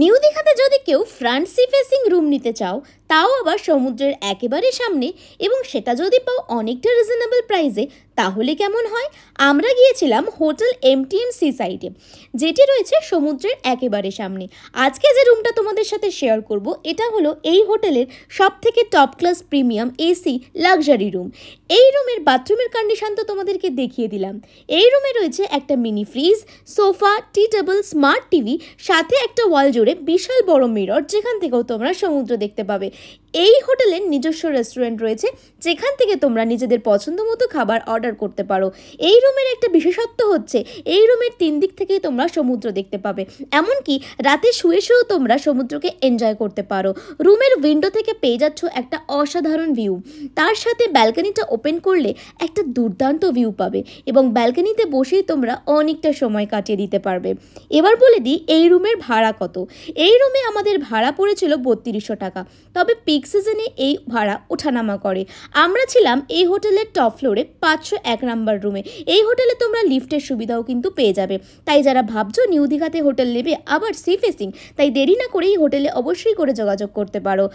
New দীঘাতে যদি কেউ ফ্রন্ট সি ফেসিং রুম নিতে চাও, তাও আবার সমুদ্রের একেবারে সামনে, এবং সেটা যদি পাও অনেকটা রিজনেবল প্রাইসে, তাহলে কেমন হয়? আমরা গিয়েছিলাম হোটেল এমটিএম সি সাইডে, যেটি রয়েছে সমুদ্রের একেবারে সামনে। আজকে যে রুমটা তোমাদের সাথে শেয়ার করব, এটা হলো এই হোটেলের সবথেকে top class premium AC luxury room. এই রুমের বাথরুমের কন্ডিশন তো তোমাদেরকে দেখিয়ে দিলাম। এই রুমে রয়েছে একটা মিনি ফ্রিজ, সোফা, টি টেবিল, স্মার্ট টিভি, সাথে একটা ওয়াল জুড়ে বিশাল বড় মিরর, যেখান থেকেও তোমরা সমুদ্র দেখতে পাবে। এই হোটেলের নিজস্ব রেস্টুরেন্ট রয়েছে, যেখান থেকে তোমরা নিজেদের পছন্দ মতো খাবার অর্ডার করতে পারো। এই রুমের একটা বিশেষত্ব হচ্ছে, এই রুমের 3 দিক থেকেই তোমরা সমুদ্র দেখতে পাবে। এমনকি রাতে শুয়ে শুয়েও তোমরা সমুদ্রকে এনজয় করতে পারো। রুমের উইন্ডো থেকে পেয়ে যাচ্ছ একটা অসাধারণ ভিউ, তার সাথে ব্যালকনিটা ওপেন করলে একটা দুর্দান্ত ভিউ পাবে, এবং ব্যালকনিতে বসেই তোমরা অনেকটা সময় কাটিয়ে দিতে পারবে। এবার বলে দিই এই রুমের ভাড়া কত। এই রুমে আমাদের ভাড়া পড়েছিল 3200 টাকা, তবে পিক সিজনে এই ভাড়া ওঠানামা করে। আমরা ছিলাম এই হোটেলের টপ ফ্লোরে 501 নাম্বার রুমে। এই হোটেলে তোমরা লিফটের সুবিধাও কিন্তু পেয়ে যাবে। তাই যারা ভাবছো নিউ দীঘাতে হোটেল নেবে, আবার সি ফেসিং, তাই দেরি না করে এই হোটেলে অবশ্যই করে যোগাযোগ করতে পারো।